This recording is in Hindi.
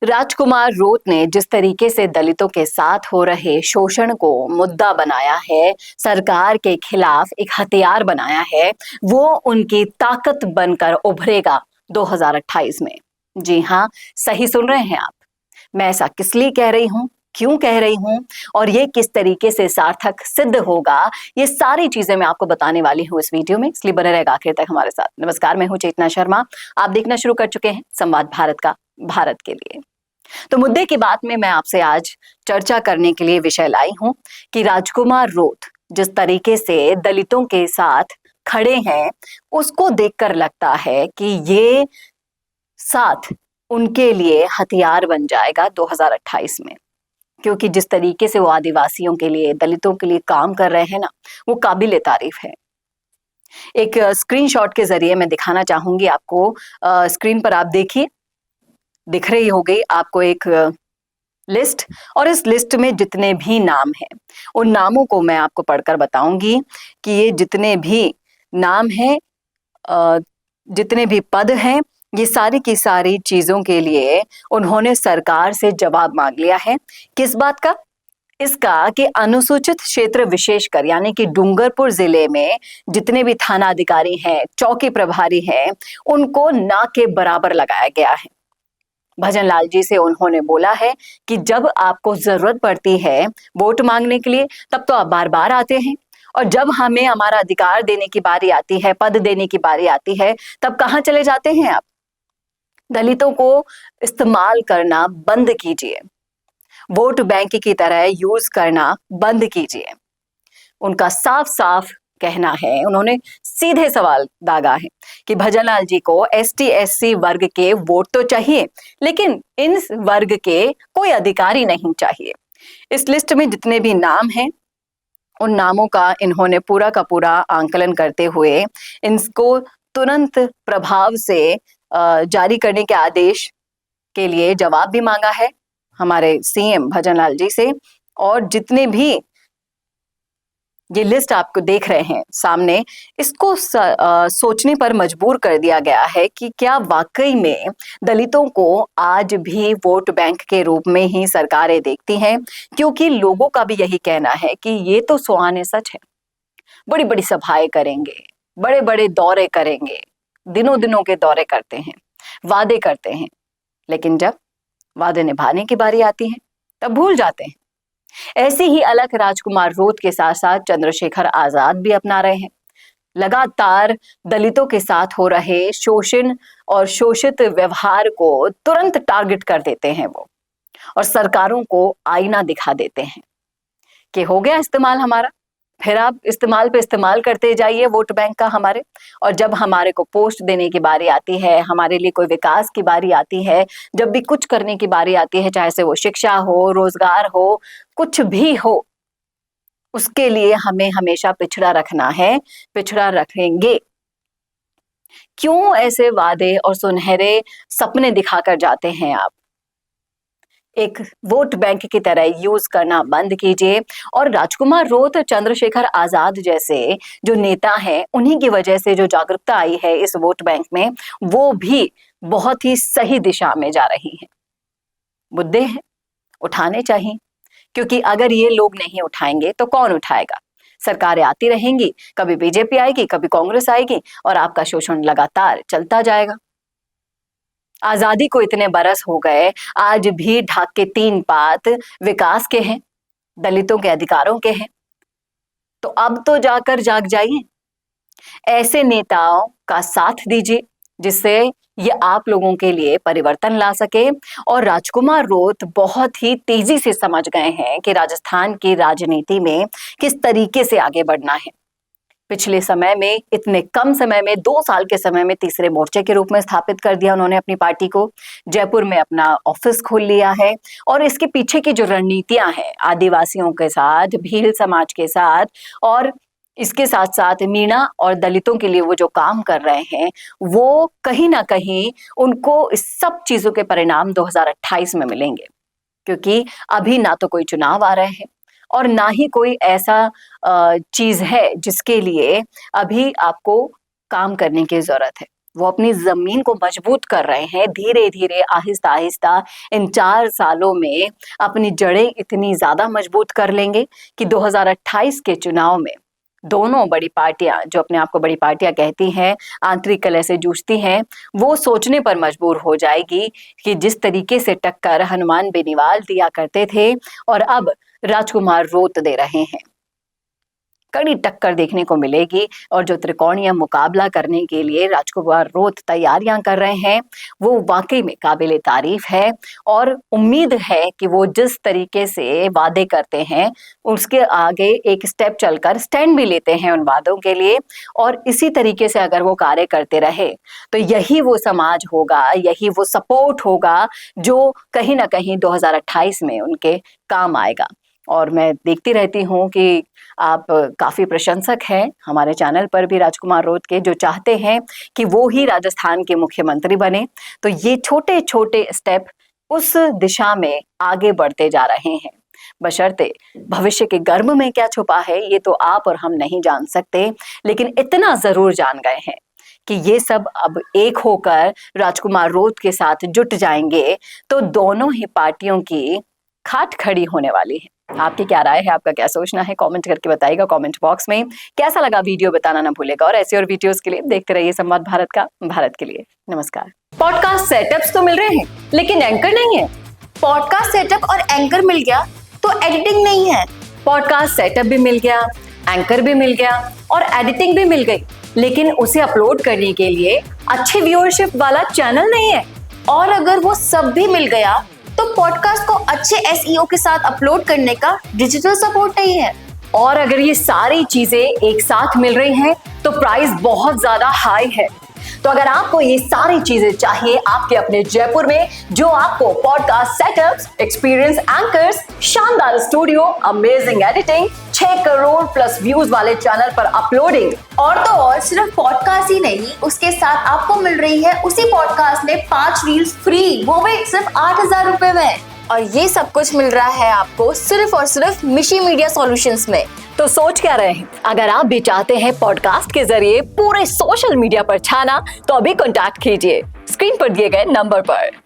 राजकुमार रोत ने जिस तरीके से दलितों के साथ हो रहे शोषण को मुद्दा बनाया है, सरकार के खिलाफ एक हथियार बनाया है, वो उनकी ताकत बनकर उभरेगा 2028 में। जी हाँ, सही सुन रहे हैं आप। मैं ऐसा किस लिए कह रही हूँ, क्यों कह रही हूँ और ये किस तरीके से सार्थक सिद्ध होगा, ये सारी चीजें मैं आपको बताने वाली हूँ इस वीडियो में, इसलिए बने रहेगा आखिर तक हमारे साथ। नमस्कार, मैं हूँ चेतना शर्मा। आप देखना शुरू कर चुके हैं संवाद भारत का, भारत के लिए। तो मुद्दे की बात में मैं आपसे आज चर्चा करने के लिए विषय लाई हूं कि राजकुमार रोत जिस तरीके से दलितों के साथ खड़े हैं, उसको देखकर लगता है कि ये साथ उनके लिए हथियार बन जाएगा 2028 में। क्योंकि जिस तरीके से वो आदिवासियों के लिए, दलितों के लिए काम कर रहे हैं ना, वो काबिले तारीफ है। एक स्क्रीनशॉट के जरिए मैं दिखाना चाहूंगी आपको। स्क्रीन पर आप देखिए, दिख रही होगी आपको एक लिस्ट, और इस लिस्ट में जितने भी नाम हैं उन नामों को मैं आपको पढ़कर बताऊंगी कि ये जितने भी नाम हैं, जितने भी पद हैं, ये सारी की सारी चीजों के लिए उन्होंने सरकार से जवाब मांग लिया है। किस बात का? इसका कि अनुसूचित क्षेत्र विशेषकर यानी कि डूंगरपुर जिले में जितने भी थाना अधिकारी हैं, चौकी प्रभारी हैं, उनको ना के बराबर लगाया गया है। भजन लाल जी से उन्होंने बोला है कि जब आपको जरूरत पड़ती है वोट मांगने के लिए, तब तो आप बार बार आते हैं, और जब हमें हमारा अधिकार देने की बारी आती है, पद देने की बारी आती है, तब कहाँ चले जाते हैं आप? दलितों को इस्तेमाल करना बंद कीजिए, वोट बैंक की तरह यूज करना बंद कीजिए। उनका साफ साफ कहना है, उन्होंने सीधे सवाल दागा है कि भजनलाल जी को एसटी एससी वर्ग के वोट तो चाहिए, लेकिन इन वर्ग के कोई अधिकारी नहीं चाहिए। इस लिस्ट में जितने भी नाम हैं, उन नामों का इन्होंने पूरा का पूरा आंकलन करते हुए इनको तुरंत प्रभाव से जारी करने के आदेश के लिए जवाब भी मांगा है हमारे सीएम भजनलाल जी से। और जितने भी ये लिस्ट आपको देख रहे हैं सामने, इसको सोचने पर मजबूर कर दिया गया है कि क्या वाकई में दलितों को आज भी वोट बैंक के रूप में ही सरकारें देखती हैं? क्योंकि लोगों का भी यही कहना है कि ये तो सुहाने सच है, बड़ी बड़ी सभाएं करेंगे, बड़े बड़े दौरे करेंगे, दिनों दिनों के दौरे करते हैं, वादे करते हैं, लेकिन जब वादे निभाने की बारी आती है तब भूल जाते हैं। ऐसे ही अलग राजकुमार रोत के साथ साथ चंद्रशेखर आजाद भी अपना रहे हैं। लगातार दलितों के साथ हो रहे शोषण और शोषित व्यवहार को तुरंत टारगेट कर देते हैं वो, और सरकारों को आईना दिखा देते हैं कि हो गया इस्तेमाल हमारा, फिर आप इस्तेमाल पे इस्तेमाल करते जाइए वोट बैंक का हमारे। और जब हमारे को पोस्ट देने की बारी आती है, हमारे लिए कोई विकास की बारी आती है, जब भी कुछ करने की बारी आती है, चाहे से वो शिक्षा हो, रोजगार हो, कुछ भी हो, उसके लिए हमें हमेशा पिछड़ा रखना है, पिछड़ा रखेंगे। क्यों ऐसे वादे और सुनहरे सपने दिखाकर जाते हैं आप? एक वोट बैंक की तरह यूज करना बंद कीजिए। और राजकुमार रोत, चंद्रशेखर आजाद जैसे जो नेता हैं, उन्हीं की वजह से जो जागरूकता आई है इस वोट बैंक में, वो भी बहुत ही सही दिशा में जा रही है। मुद्दे हैं, उठाने चाहिए, क्योंकि अगर ये लोग नहीं उठाएंगे तो कौन उठाएगा? सरकारें आती रहेंगी, कभी बीजेपी आएगी, कभी कांग्रेस आएगी, और आपका शोषण लगातार चलता जाएगा। आजादी को इतने बरस हो गए, आज भी ढाक के 3 पात विकास के हैं, दलितों के अधिकारों के हैं, तो अब तो जाकर जाग जाइए। ऐसे नेताओं का साथ दीजिए जिससे ये आप लोगों के लिए परिवर्तन ला सके। और राजकुमार रोत बहुत ही तेजी से समझ गए हैं कि राजस्थान की राजनीति में किस तरीके से आगे बढ़ना है। पिछले समय में, इतने कम समय में, 2 साल के समय में तीसरे मोर्चे के रूप में स्थापित कर दिया उन्होंने अपनी पार्टी को। जयपुर में अपना ऑफिस खोल लिया है, और इसके पीछे की जो रणनीतियां हैं, आदिवासियों के साथ, भील समाज के साथ, और इसके साथ साथ मीणा और दलितों के लिए वो जो काम कर रहे हैं, वो कहीं ना कहीं उनको इस सब चीजों के परिणाम 2028 में मिलेंगे। क्योंकि अभी ना तो कोई चुनाव आ रहे हैं, और ना ही कोई ऐसा चीज है जिसके लिए अभी आपको काम करने की जरूरत है। वो अपनी जमीन को मजबूत कर रहे हैं धीरे धीरे, आहिस्ता आहिस्ता। इन 4 सालों में अपनी जड़ें इतनी ज्यादा मजबूत कर लेंगे कि 2028 के चुनाव में दोनों बड़ी पार्टियां, जो अपने आप को बड़ी पार्टियां कहती हैं, आंतरिक कलह से जूझती हैं, वो सोचने पर मजबूर हो जाएगी कि जिस तरीके से टक्कर हनुमान बेनीवाल दिया करते थे और अब राजकुमार रोत दे रहे हैं, कड़ी टक्कर देखने को मिलेगी। और जो त्रिकोणीय मुकाबला करने के लिए राजकुमार रोत तैयारियां कर रहे हैं, वो वाकई में काबिले तारीफ है। और उम्मीद है कि वो जिस तरीके से वादे करते हैं उसके आगे एक स्टेप चलकर स्टैंड भी लेते हैं उन वादों के लिए, और इसी तरीके से अगर वो कार्य करते रहे तो यही वो समाज होगा, यही वो सपोर्ट होगा जो कहीं ना कहीं 2028 में उनके काम आएगा। और मैं देखती रहती हूँ कि आप काफी प्रशंसक हैं हमारे चैनल पर भी राजकुमार रोत के, जो चाहते हैं कि वो ही राजस्थान के मुख्यमंत्री बने। तो ये छोटे छोटे स्टेप उस दिशा में आगे बढ़ते जा रहे हैं, बशर्ते भविष्य के गर्भ में क्या छुपा है ये तो आप और हम नहीं जान सकते, लेकिन इतना जरूर जान गए हैं कि ये सब अब एक होकर राजकुमार रोत के साथ जुट जाएंगे तो दोनों ही पार्टियों की खाट खड़ी होने वाली है। आपकी क्या राय है, आपका क्या सोचना है, कमेंट करके बताइएगा कमेंट बॉक्स में। कैसा लगा वीडियो बताना ना भूलेगा, और ऐसे और वीडियोस के लिए देखते रहिए संवाद भारत का, भारत के लिए। नमस्कार। पॉडकास्ट सेटअप्स तो मिल रहे हैं लेकिन एंकर नहीं है। पॉडकास्ट सेटअप और एंकर मिल गया तो एडिटिंग नहीं है। पॉडकास्ट सेटअप भी मिल गया, एंकर भी मिल गया और एडिटिंग भी मिल गई, लेकिन उसे अपलोड करने के लिए अच्छी व्यूअरशिप वाला चैनल नहीं है। और अगर वो सब भी मिल गया तो पॉडकास्ट को अच्छे एसईओ के साथ अपलोड करने का डिजिटल सपोर्ट नहीं है। और अगर ये सारी चीजें एक साथ मिल रही हैं तो प्राइस बहुत ज्यादा हाई है। तो अगर आपको ये सारी चीजें चाहिए आपके अपने जयपुर में, जो आपको पॉडकास्ट सेटअप्स, एक्सपीरियंस एंकर्स, शानदार studio, amazing editing, 6 crore plus views वाले चैनल पर अपलोडिंग, और तो और सिर्फ पॉडकास्ट ही नहीं, उसके साथ आपको मिल रही है उसी पॉडकास्ट में 5 रील्स फ्री, वो भी सिर्फ 8,000 रुपए में। और ये सब कुछ मिल रहा है आपको सिर्फ और सिर्फ मिशी मीडिया सॉल्यूशंस में। तो सोच क्या रहे हैं, अगर आप भी चाहते हैं पॉडकास्ट के जरिए पूरे सोशल मीडिया पर छाना तो अभी कॉन्टैक्ट कीजिए स्क्रीन पर दिए गए नंबर पर।